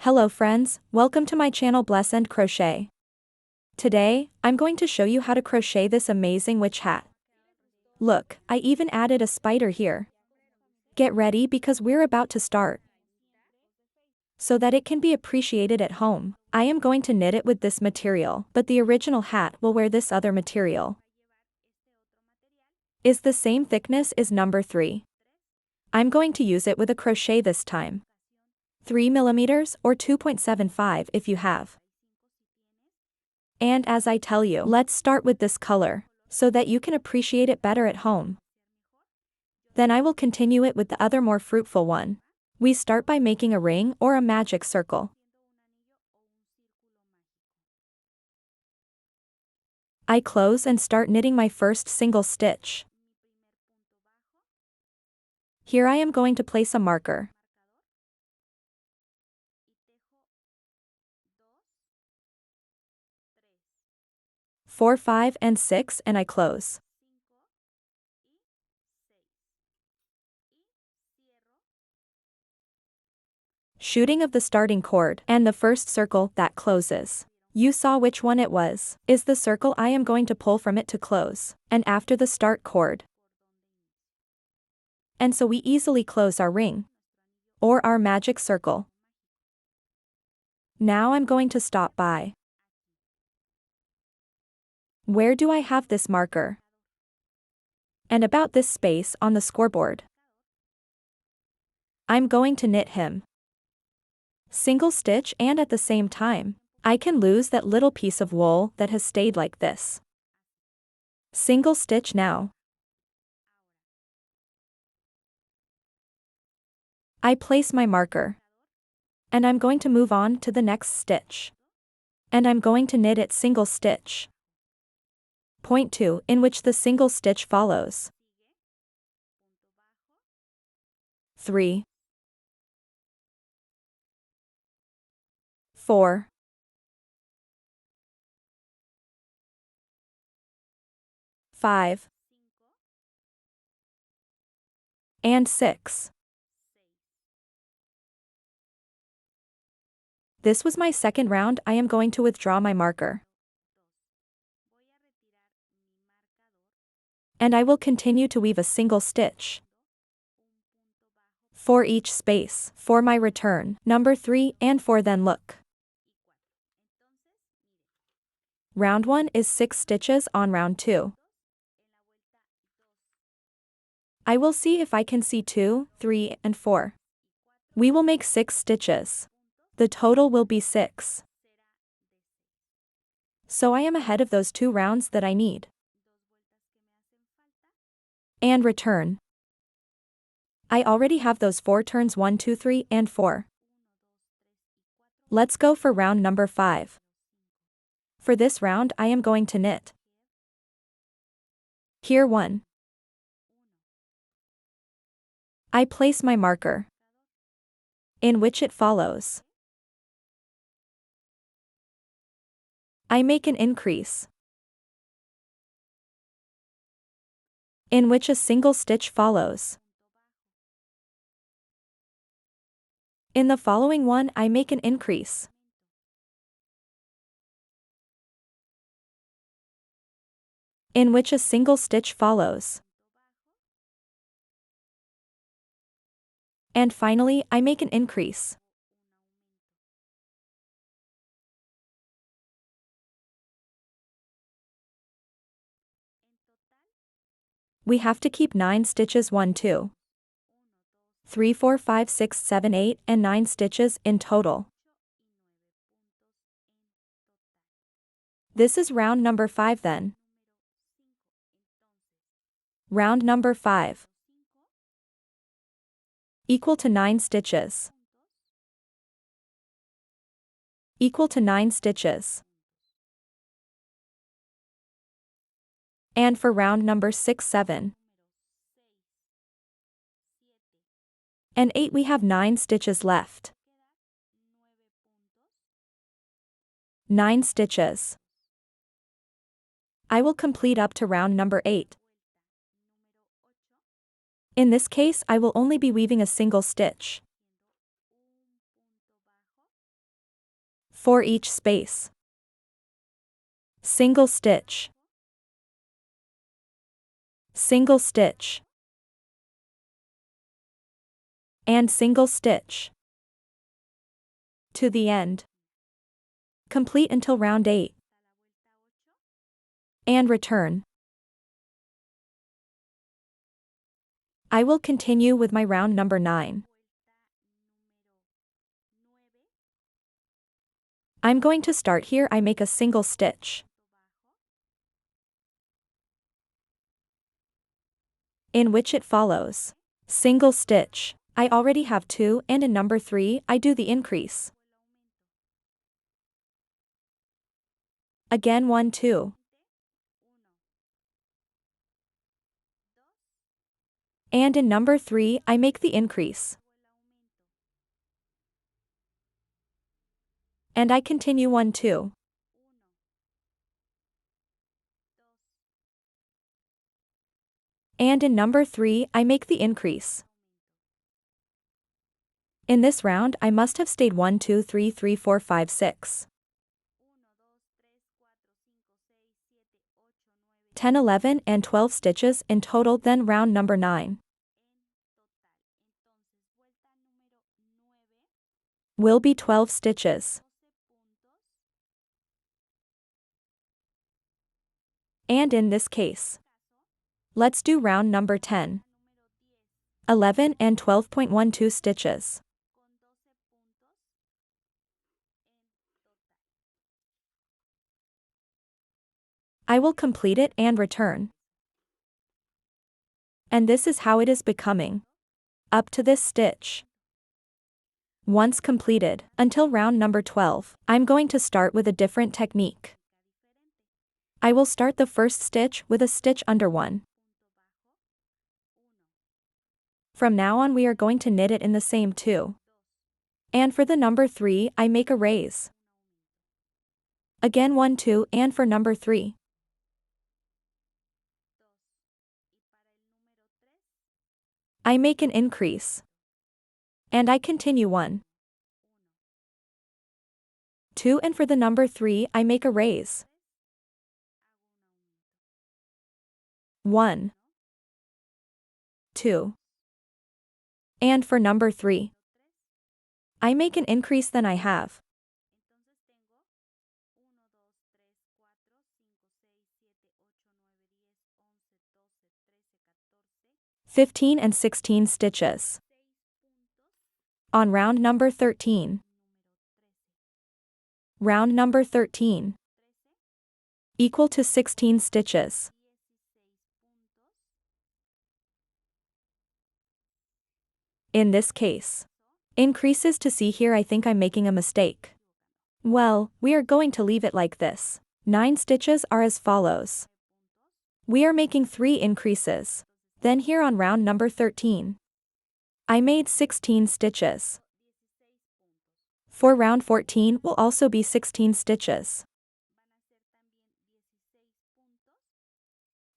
Hello friends, welcome to my channel Bless and Crochet. Today, I'm going to show you how to crochet this amazing witch hat. Look, I even added a spider here. Get ready because we're about to start. So that it can be appreciated at home, I am going to knit it with this material, but the original hat will wear this other material. Is the same thickness as number 3. I'm going to use it with a crochet this time. 3 millimeters or 2.75 if you have. And as I tell you, let's start with this color, so that you can appreciate it better at home. Then I will continue it with the other more fruitful one. We start by making a ring or a magic circle. I close and start knitting my first single stitch. Here I am going to place a marker. 4, 5, and 6 and I close. Shooting of the starting cord and the first circle that closes. You saw which one it was, is the circle I am going to pull from it to close, and after the start cord. And so we easily close our ring. Or our magic circle. Now I'm going to stop by. Where do I have this marker? And about this space on the scoreboard. I'm going to knit him. Single stitch and at the same time, I can lose that little piece of wool that has stayed like this. Single stitch now. I place my marker. And I'm going to move on to the next stitch. And I'm going to knit it single stitch. Point 2, in which the single stitch follows. 3, 4, 5, and 6. This was my second round. I am going to withdraw my marker. And I will continue to weave a single stitch for each space, for my return, number 3 and 4 then look. Round 1 is 6 stitches on round 2. I will see if I can see 2, 3, and 4. We will make 6 stitches. The total will be 6. So I am ahead of those 2 rounds that I need. And return. I already have those 4 turns 1, 2, 3, and 4. Let's go for round number 5. For this round I am going to knit. Here 1. I place my marker. In which it follows. I make an increase. In which a single stitch follows. In the following one I make an increase. In which a single stitch follows. And finally I make an increase. We have to keep 9 stitches 1, 2, 3, 4, 5, 6, 7, 8, and 9 stitches in total. This is round number 5 then. Round number 5. Equal to 9 stitches. Equal to 9 stitches. And for round number 6, 7, and 8 we have 9 stitches left. 9 stitches. I will complete up to round number 8. In this case I will only be weaving a single stitch. for each space. Single stitch, single stitch, and single stitch to the end. Complete until round 8. And return. I will continue with my round number 9. I'm going to start here. I make a single stitch, in which it follows single stitch. I already have 2, and in number 3 I do the increase. Again 1, 2. And in number 3 I make the increase. And I continue 1, 2. And in number 3 I make the increase. In this round I must have stayed 1, 2, 3, 3, 4, 5, 6. 10, 11, and 12 stitches in total, then round number 9 will be 12 stitches. And in this case, let's do round number 10. 11 and 12.12 stitches. I will complete it and return. And this is how it is becoming up to this stitch. Once completed, until round number 12, I'm going to start with a different technique. I will start the first stitch with a stitch under 1. From now on we are going to knit it in the same 2. And for the number 3 I make a raise. Again 1, 2, and for number 3. I make an increase. And I continue 1, 2, and for the number 3 I make a raise. 1, 2. And for number 3 I make an increase, then I have 15 and 16 stitches. On round number 13. Round number 13 equal to 16 stitches. In this case, increases to see here. I think I'm making a mistake. Well, we are going to leave it like this. 9 stitches are as follows. We are making 3 increases. Then here on round number 13, I made 16 stitches. For round 14 will also be 16 stitches.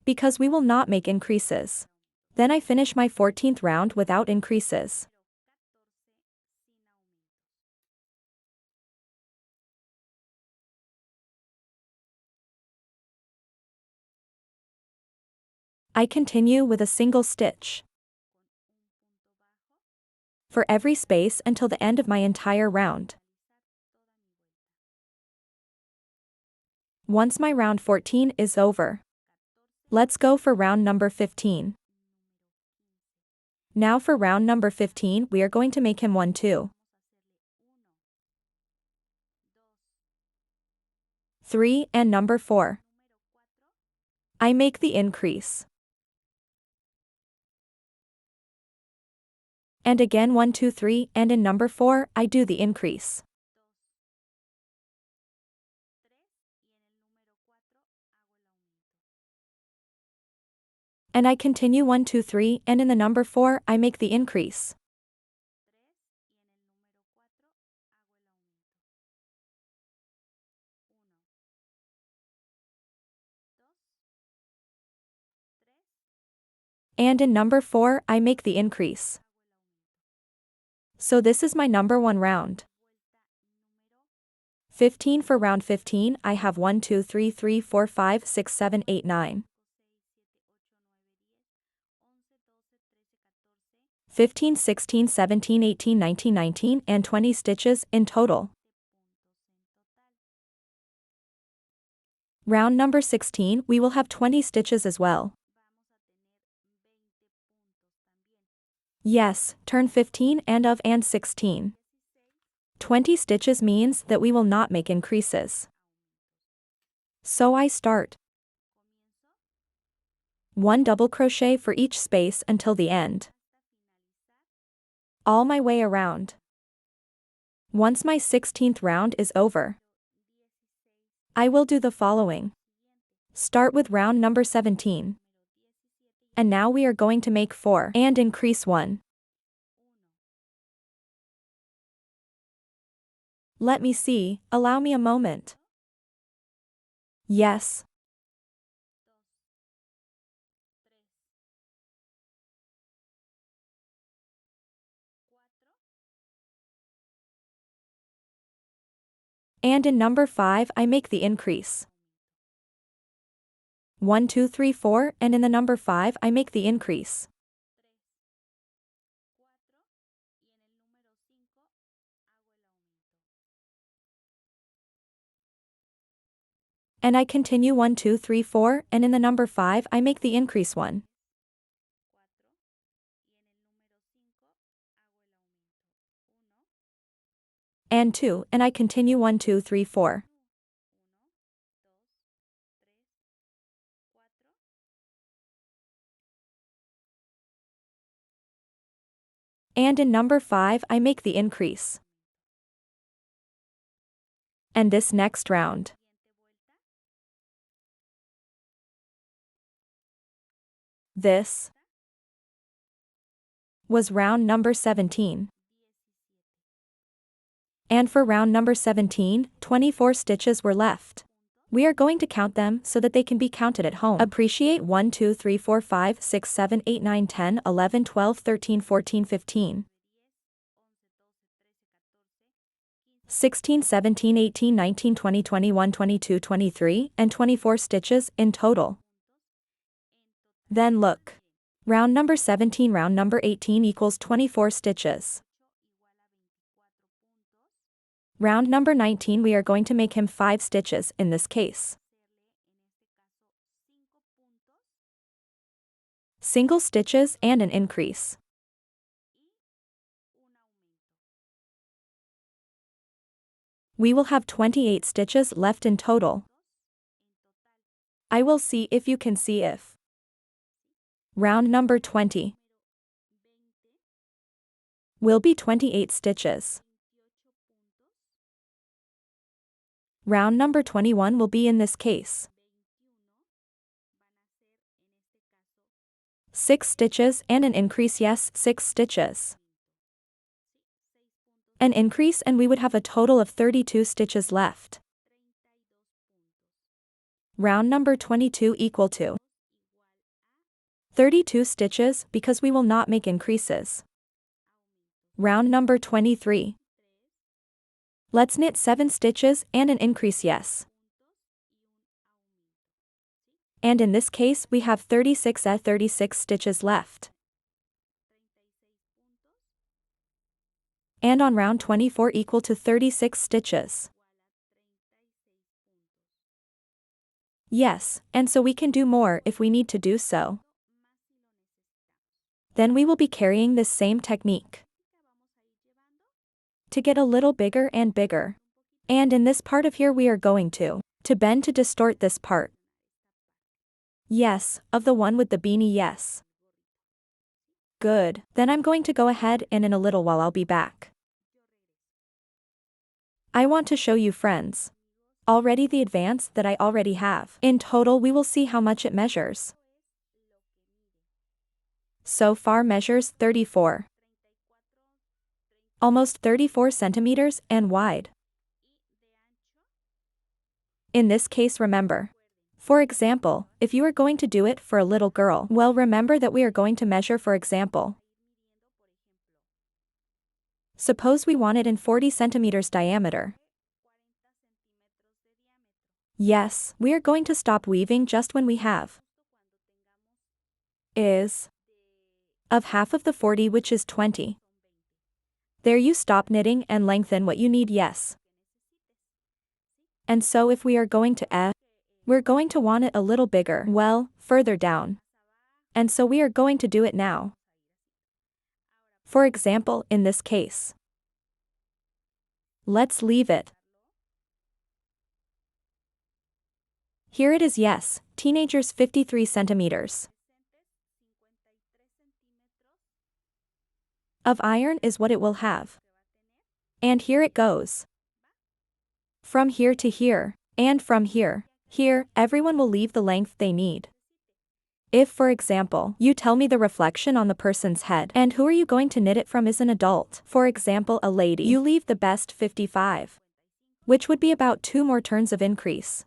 Because we will not make increases. Then I finish my 14th round without increases. I continue with a single stitch for every space until the end of my entire round. Once my round 14 is over, let's go for round number 15. Now for round number 15 we are going to make him 1, 2, 3, and number 4. I make the increase. And again 1, 2, 3, and in number 4 I do the increase. And I continue 1, 2, 3, and in the number 4 I make the increase. And in number 4 I make the increase. So this is my number 1 round. 15 for round 15, I have 1, 2, 3, 4, 5, 6, 7, 8, 9. 15, 16, 17, 18, 19, 19, and 20 stitches in total. Round number 16, we will have 20 stitches as well. Yes, turn 15 and 16. 20 stitches means that we will not make increases. So I start 1 double crochet for each space until the end. All my way around. Once my 16th round is over, I will do the following. Start with round number 17. And now we are going to make 4 and increase 1. Let me see, allow me a moment. Yes. And in number 5 I make the increase. 1, 2, 3, 4, and in the number 5 I make the increase. And I continue 1, 2, 3, 4, and in the number 5 I make the increase 1. And 2, and I continue 1, 2, 3, 4. And in number 5 I make the increase. And this next round. This was round number 17. And for round number 17, 24 stitches were left. We are going to count them so that they can be counted at home. Appreciate 1, 2, 3, 4, 5, 6, 7, 8, 9, 10, 11, 12, 13, 14, 15. 16, 17, 18, 19, 20, 21, 22, 23, and 24 stitches in total. Then look. Round number 17, round number 18 equals 24 stitches. Round number 19 we are going to make him 5 stitches in this case. Single stitches and an increase. We will have 28 stitches left in total. I will see if you can see if. Round number 20 will be 28 stitches. Round number 21 will be in this case 6 stitches and an increase, yes, 6 stitches. An increase and we would have a total of 32 stitches left. Round number 22 equal to 32 stitches because we will not make increases. Round number 23. Let's knit 7 stitches and an increase, yes. And in this case we have 36 stitches left. And on round 24 equal to 36 stitches. Yes, and so we can do more if we need to do so. Then we will be carrying this same technique to get a little bigger and bigger. And in this part of here we are going to bend to distort this part. Yes, of the one with the beanie, yes. Good, then I'm going to go ahead and in a little while I'll be back. I want to show you, friends, already the advance that I already have. In total we will see how much it measures. So far measures 34. Almost 34 centimeters and wide. In this case remember. For example, if you are going to do it for a little girl, well, remember that we are going to measure, for example. Suppose we want it in 40 centimeters diameter. Yes, we are going to stop weaving just when we have is of half of the 40, which is 20. There you stop knitting and lengthen what you need, yes. And so if we are going to we're going to want it a little bigger, well, further down. And so we are going to do it now. For example, in this case, let's leave it. Here it is, yes, teenagers 53 centimeters. Of iron is what it will have. And here it goes. From here to here, and from here, here, everyone will leave the length they need. If, for example, you tell me the reflection on the person's head and who are you going to knit it from is an adult, for example a lady, you leave the best 55. Which would be about 2 more turns of increase.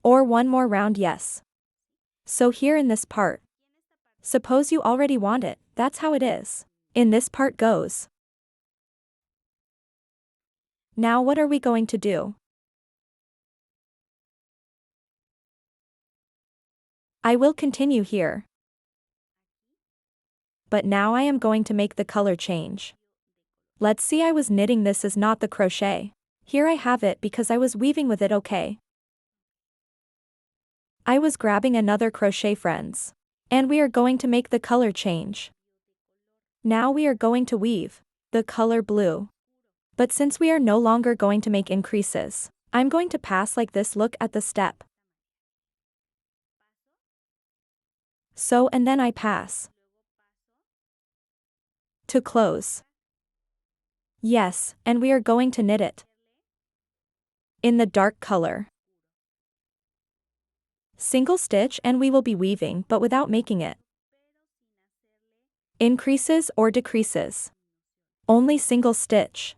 Or 1 more round, yes. So here in this part, suppose you already want it, that's how it is. In this part goes. Now what are we going to do? I will continue here. But now I am going to make the color change. Let's see, I was knitting, this is not the crochet. Here I have it because I was weaving with it, okay. I was grabbing another crochet, friends. And we are going to make the color change. Now we are going to weave the color blue. But since we are no longer going to make increases, I'm going to pass like this, look at the step. So and then I pass. To close. Yes, and we are going to knit it. In the dark color. Single stitch and we will be weaving but without making it. Increases or decreases. Only single stitch.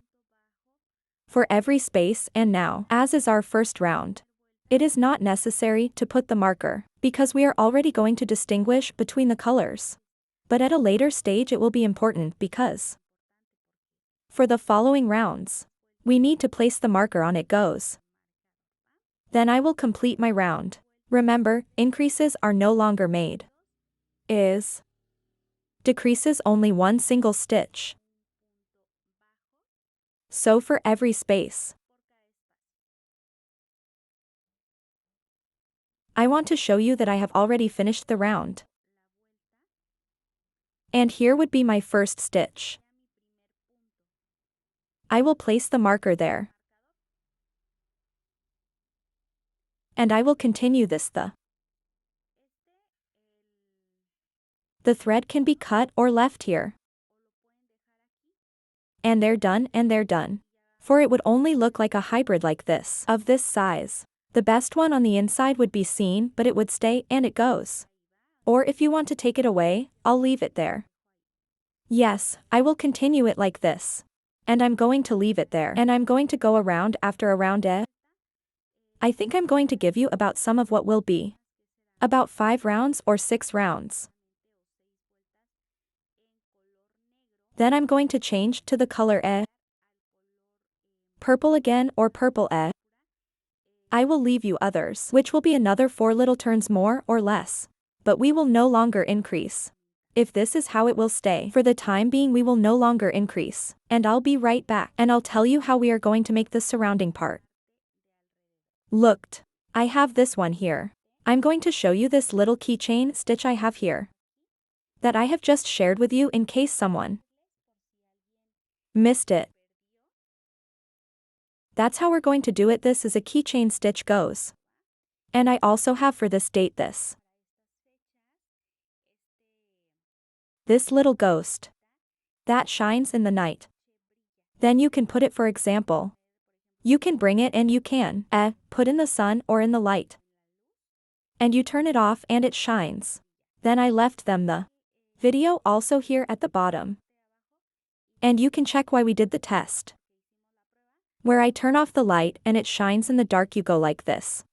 For every space, and now, as is our first round, it is not necessary to put the marker, because we are already going to distinguish between the colors. But at a later stage it will be important because for the following rounds, we need to place the marker on it goes. Then I will complete my round. Remember, increases are no longer made. Decreases only 1 single stitch. So for every space. I want to show you that I have already finished the round. And here would be my first stitch. I will place the marker there. And I will continue this. The thread can be cut or left here. And they're done, and they're done. For it would only look like a hybrid like this, of this size. The best one on the inside would be seen, but it would stay, and it goes. Or if you want to take it away, I'll leave it there. Yes, I will continue it like this. And I'm going to leave it there, and I'm going to go around after a round. I think I'm going to give you about some of what will be. About 5 rounds or 6 rounds. Then I'm going to change to the color purple again or purple. I will leave you others, which will be another 4 little turns more or less. But we will no longer increase. If this is how it will stay, for the time being we will no longer increase. And I'll be right back, and I'll tell you how we are going to make the surrounding part. Looked. I have this one here. I'm going to show you this little keychain stitch I have here. That I have just shared with you in case someone missed it. That's how we're going to do it. This is a keychain stitch goes. And I also have for this date this little ghost that shines in the night. Then you can put it, for example. You can bring it and you can put in the sun or in the light. And you turn it off and it shines. Then I left them the video also here at the bottom. And you can check why we did the test. Where I turn off the light and it shines in the dark, you go like this.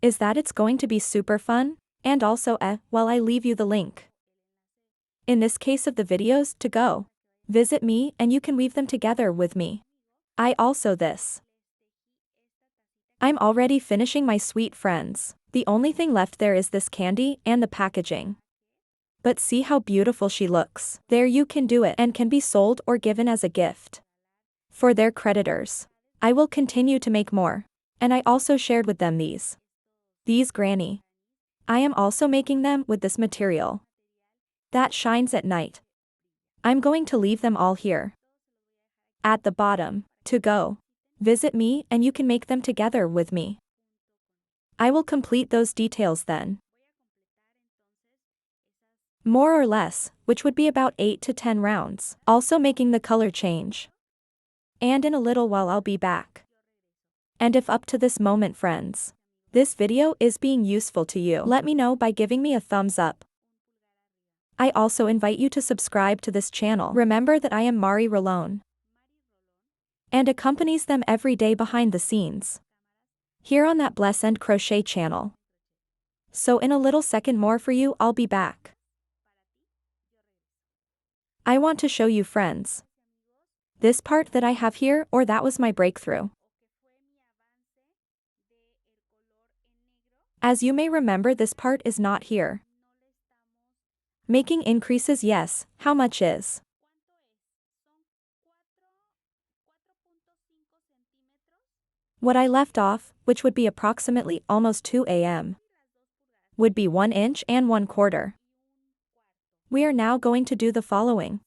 Is that it's going to be super fun? And also well, I leave you the link. In this case of the videos to go. Visit me and you can weave them together with me. I also this I'm already finishing my sweet friends. The only thing left there is this candy and the packaging. But see how beautiful she looks. There you can do it and can be sold or given as a gift. For their creditors. I will continue to make more. And I also shared with them these. These granny. I am also making them with this material. That shines at night. I'm going to leave them all here. At the bottom. To go. Visit me and you can make them together with me. I will complete those details then. More or less, which would be about 8 to 10 rounds. Also making the color change. And in a little while I'll be back. And if up to this moment, friends, this video is being useful to you, let me know by giving me a thumbs up. I also invite you to subscribe to this channel. Remember that I am Mari Rolón. And accompanies them every day behind the scenes. Here on that Blessed Crochet channel. So in a little second more for you, I'll be back. I want to show you, friends. This part that I have here, or that was my breakthrough. As you may remember, this part is not here. Making increases, yes, how much is? What I left off, which would be approximately almost 2 am, would be 1 inch and 1/4. We are now going to do the following.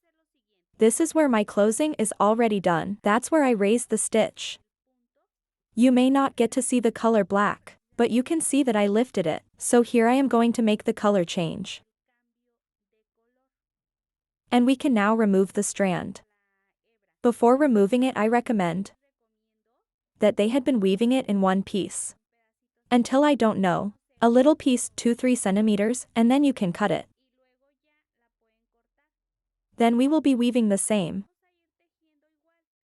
This is where my closing is already done. That's where I raised the stitch. You may not get to see the color black, but you can see that I lifted it. So here I am going to make the color change. And we can now remove the strand. Before removing it, I recommend that they had been weaving it in one piece. Until I don't know, a little piece 2-3 centimeters, and then you can cut it. Then we will be weaving the same.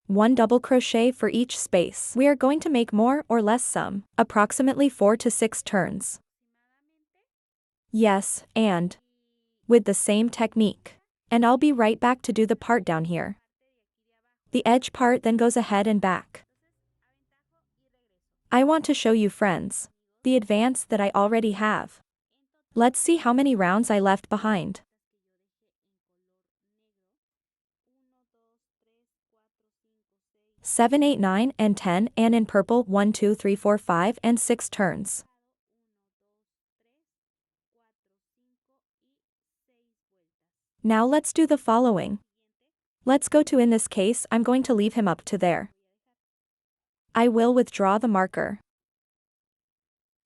1 double crochet for each space. We are going to make more or less some, approximately 4 to 6 turns. Yes, and with the same technique. And I'll be right back to do the part down here. The edge part then goes ahead and back. I want to show you, friends, the advance that I already have. Let's see how many rounds I left behind. 7, 8, 9, and 10, and in purple 1, 2, 3, 4, 5, and 6 turns. Now let's do the following. Let's go to, in this case, I'm going to leave him up to there. I will withdraw the marker.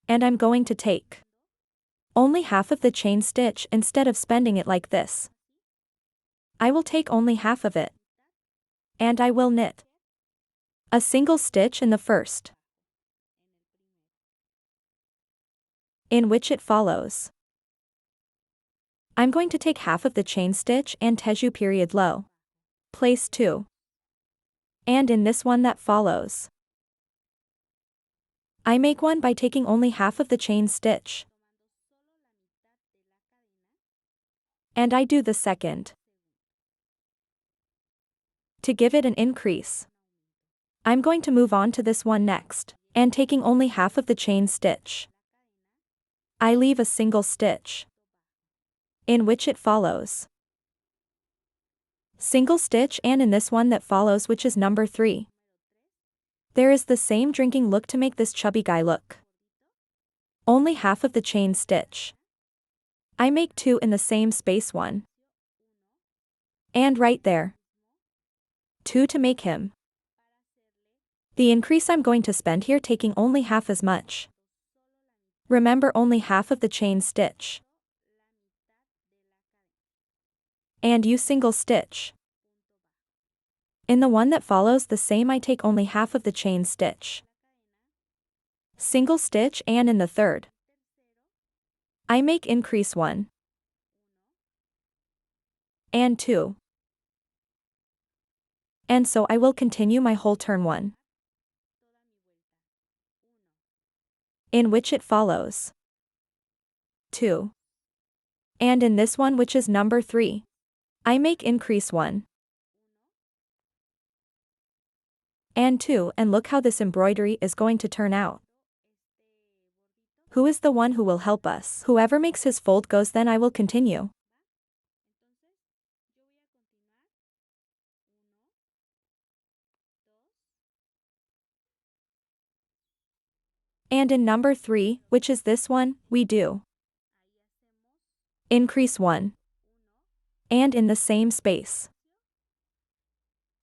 And I'm going to take only half of the chain stitch instead of spending it like this. I will take only half of it. And I will knit a single stitch in the first, in which it follows. I'm going to take half of the chain stitch and teju period low. Place 2. And in this one that follows, I make one by taking only half of the chain stitch. And I do the second. To give it an increase, I'm going to move on to this one next, and taking only half of the chain stitch, I leave a single stitch, in which it follows. Single stitch, and in this one that follows, which is number 3. There is the same drinking look to make this chubby guy look. Only half of the chain stitch. I make 2 in the same space, 1. And right there. 2 to make him. The increase I'm going to spend here, taking only half as much. Remember, only half of the chain stitch. And you single stitch. In the one that follows the same, I take only half of the chain stitch. Single stitch, and in the third, I make increase 1. And 2. And so I will continue my whole turn 1. In which it follows 2. And in this one, which is number 3, I make increase 1. And 2, and look how this embroidery is going to turn out. Who is the one who will help us? Whoever makes his fold goes, then I will continue. And in number 3, which is this one, we do increase 1. And in the same space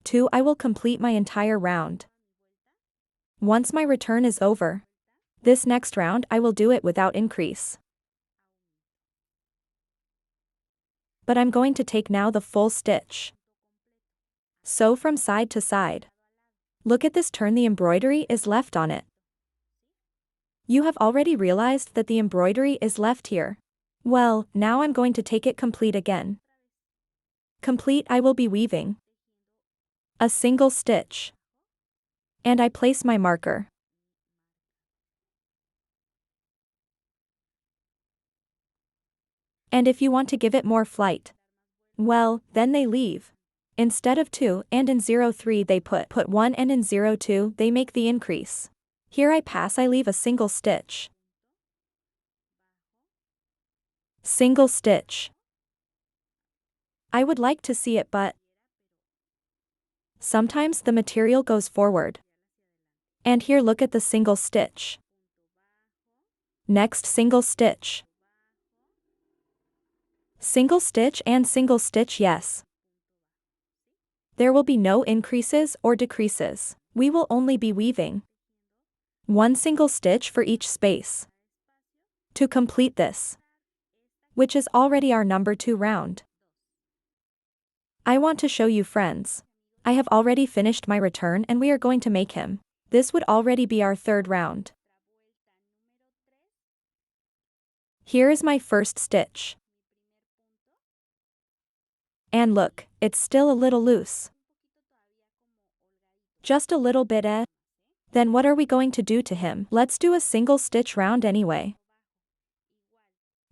2, I will complete my entire round. Once my return is over, this next round I will do it without increase. But I'm going to take now the full stitch. Sew from side to side. Look at this turn, the embroidery is left on it. You have already realized that the embroidery is left here. Well, now I'm going to take it complete again. Complete, I will be weaving a single stitch. And I place my marker. And if you want to give it more flight, well, then they leave. Instead of 2 and in 03 they put 1 and in 02 they make the increase. Here I pass, I leave a single stitch. Single stitch. I would like to see it, but sometimes the material goes forward. And here look at the single stitch. Next single stitch. Single stitch and single stitch, yes. There will be no increases or decreases. We will only be weaving one single stitch for each space to complete this, which is already our number 2 round. I want to show you, friends. I have already finished my return and we are going to make him. This would already be our 3rd round. Here is my first stitch. And look, it's still a little loose. Just a little bit, eh? Then what are we going to do to him? Let's do a single stitch round anyway.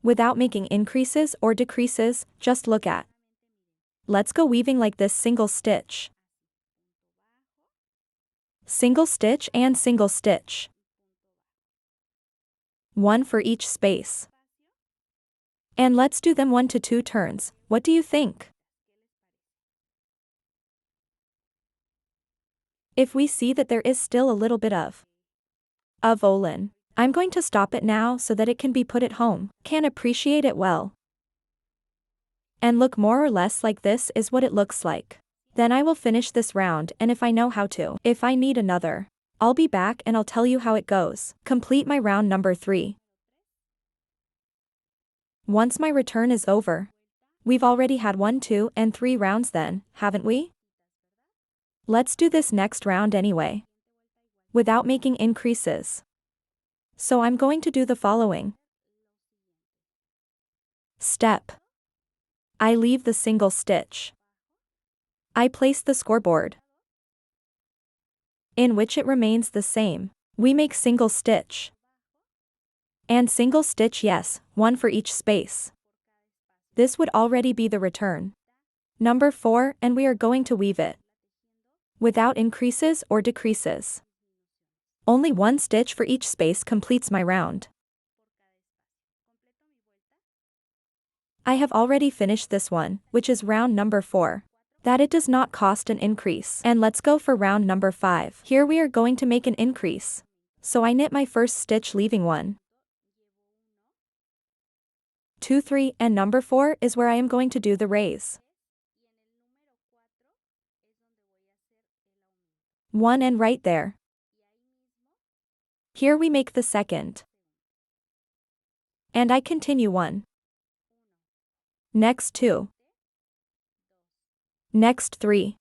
Without making increases or decreases, just look at. Let's go weaving like this, single stitch. Single stitch and single stitch. One for each space. And let's do them 1 to 2 turns. What do you think? If we see that there is still a little bit of woolen, I'm going to stop it now so that it can be put at home, can appreciate it well. And look, more or less like this is what it looks like. Then I will finish this round, and if I know how to, if I need another, I'll be back and I'll tell you how it goes. Complete my round number 3. Once my return is over, we've already had 1, 2, and 3 rounds then, haven't we? Let's do this next round anyway, without making increases. So I'm going to do the following. Step. I leave the single stitch. I place the scoreboard, in which it remains the same. We make single stitch. And single stitch, yes, 1 for each space. This would already be the return. Number 4, and we are going to weave it without increases or decreases. Only 1 stitch for each space completes my round. I have already finished this one, which is round number 4. That it does not cost an increase. And let's go for round number 5. Here we are going to make an increase. So I knit my first stitch, leaving 1, 2, 3, and number 4 is where I am going to do the raise. 1 and right there. Here we make the second. And I continue 1. Next 2. Next 3.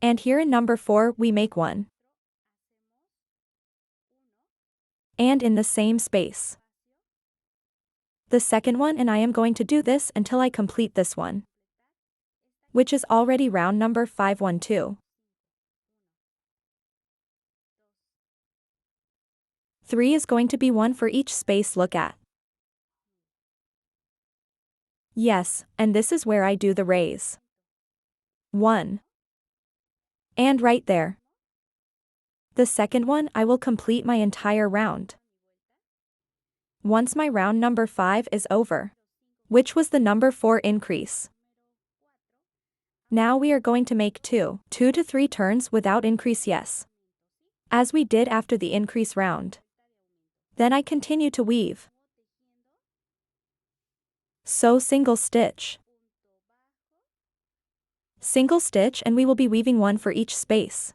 And here in number 4 we make 1. And in the same space. The second one, and I am going to do this until I complete this one, which is already round number 5, 1, 2. 3 is going to be 1 for each space, look at. Yes, and this is where I do the raise. 1. And right there. The second one I will complete my entire round. Once my round number 5 is over, which was the number 4 increase. Now we are going to make 2 to 3 turns without increase, yes, as we did after the increase round. Then I continue to weave. Sew single stitch, and we will be weaving one for each space.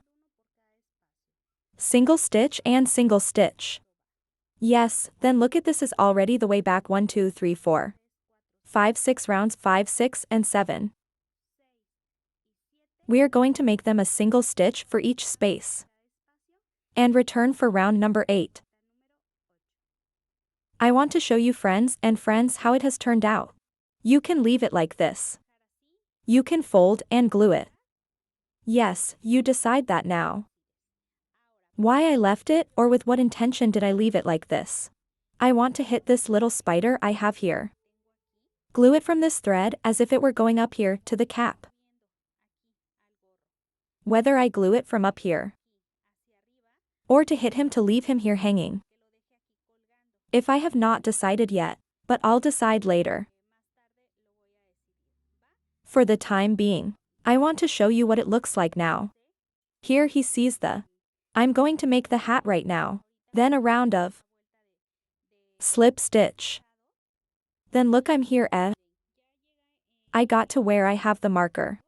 Single stitch and single stitch. Yes, then look at this is already the way back 1 2 3 4 5 6 rounds 5 6 and 7. We are going to make them a single stitch for each space. And return for round number 8. I want to show you friends how it has turned out. You can leave it like this. You can fold and glue it. Yes, you decide that now. Why I left it or with what intention did I leave it like this? I want to hit this little spider I have here. Glue it from this thread as if it were going up here to the cap. Whether I glue it from up here or to hit him to leave him here hanging. If I have not decided yet, but I'll decide later. For the time being, I want to show you what it looks like now. Here he sees I'm going to make the hat right now. Then a round of slip stitch. Then look, I'm here. I got to where I have the marker.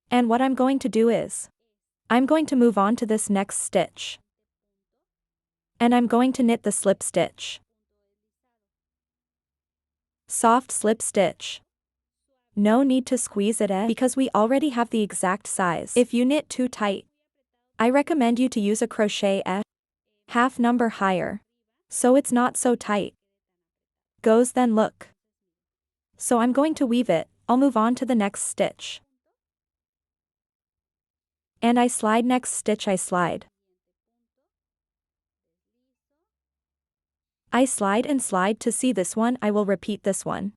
And what I'm going to do is, I'm going to move on to this next stitch. And I'm going to knit the slip stitch. Soft slip stitch. No need to squeeze it because we already have the exact size. If you knit too tight, I recommend you to use a crochet half number higher, so it's not so tight. Goes then look. So I'm going to weave it, I'll move on to the next stitch. And I slide next stitch I slide. I slide and slide to see this one I will repeat this one.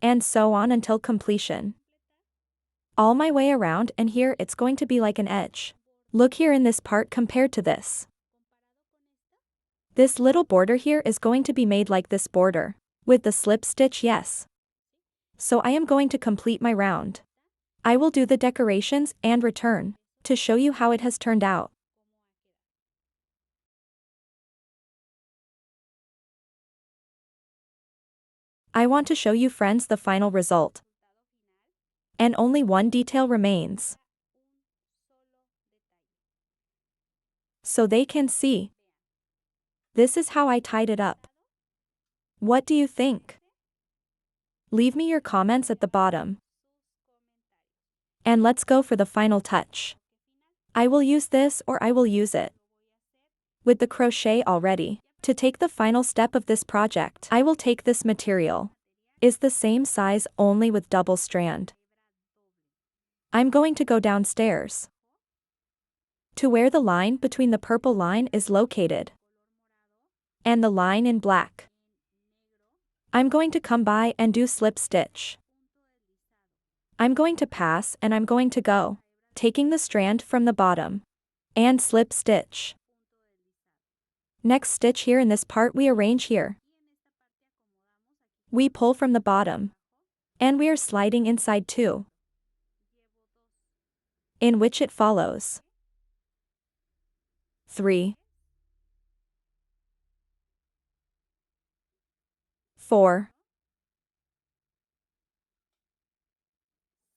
And so on until completion. All my way around and here it's going to be like an edge. Look here in this part compared to this. This little border here is going to be made like this border. With the slip stitch, yes. So I am going to complete my round. I will do the decorations and return to show you how it has turned out. I want to show you friends the final result. And only one detail remains. So they can see. This is how I tied it up. What do you think? Leave me your comments at the bottom. And let's go for the final touch. I will use this or I will use it. With the crochet already. To take the final step of this project, I will take this material. Is the same size only with double strand. I'm going to go downstairs to where the line between the purple line is located and the line in black. I'm going to come by and do slip stitch. I'm going to pass and I'm going to go, taking the strand from the bottom and slip stitch. Next stitch here in this part we arrange here. We pull from the bottom and we are sliding inside 2. In which it follows 3, 4,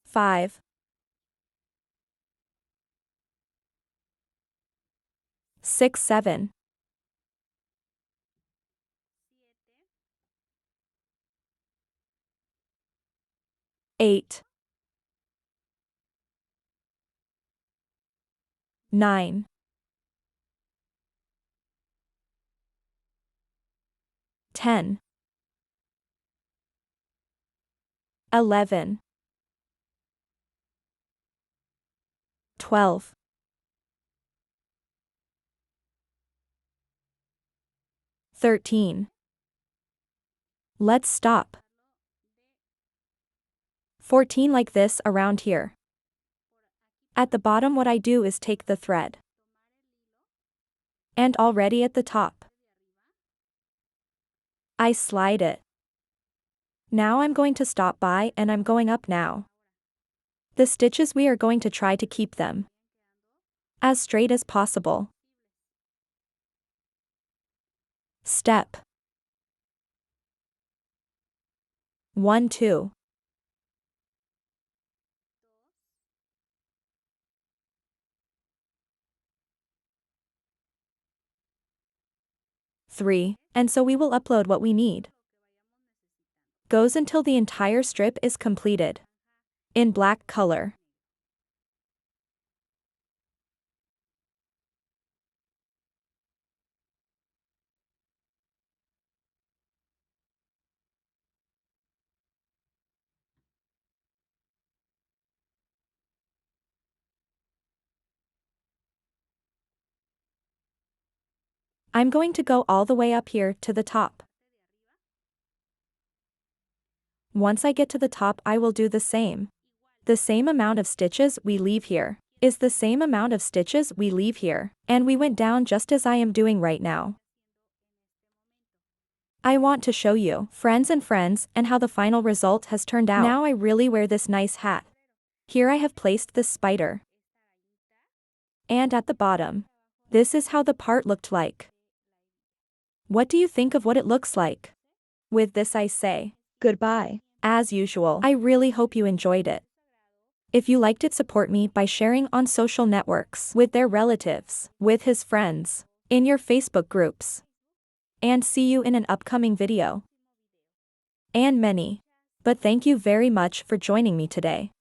5, 6, 7, 8, 9, 10, 11, 12, 13. Let's stop. 14 like this around here. At the bottom what I do is take the thread And already at the top. I slide it. Now I'm going to stop by and I'm going up now. The stitches we are going to try to keep them as straight as possible. Step 1, 2. 3, and so we will upload what we need. Goes until the entire strip is completed. In black color. I'm going to go all the way up here to the top. Once I get to the top I will do the same. The same amount of stitches we leave here is the same amount of stitches we leave here, and we went down just as I am doing right now. I want to show you, friends, and how the final result has turned out. Now I really wear this nice hat. Here I have placed this spider. And at the bottom. This is how the part looked like. What do you think of what it looks like? With this I say, goodbye. As usual, I really hope you enjoyed it. If you liked it, support me by sharing on social networks, with their relatives, with his friends, in your Facebook groups. And see you in an upcoming video. And many. But thank you very much for joining me today.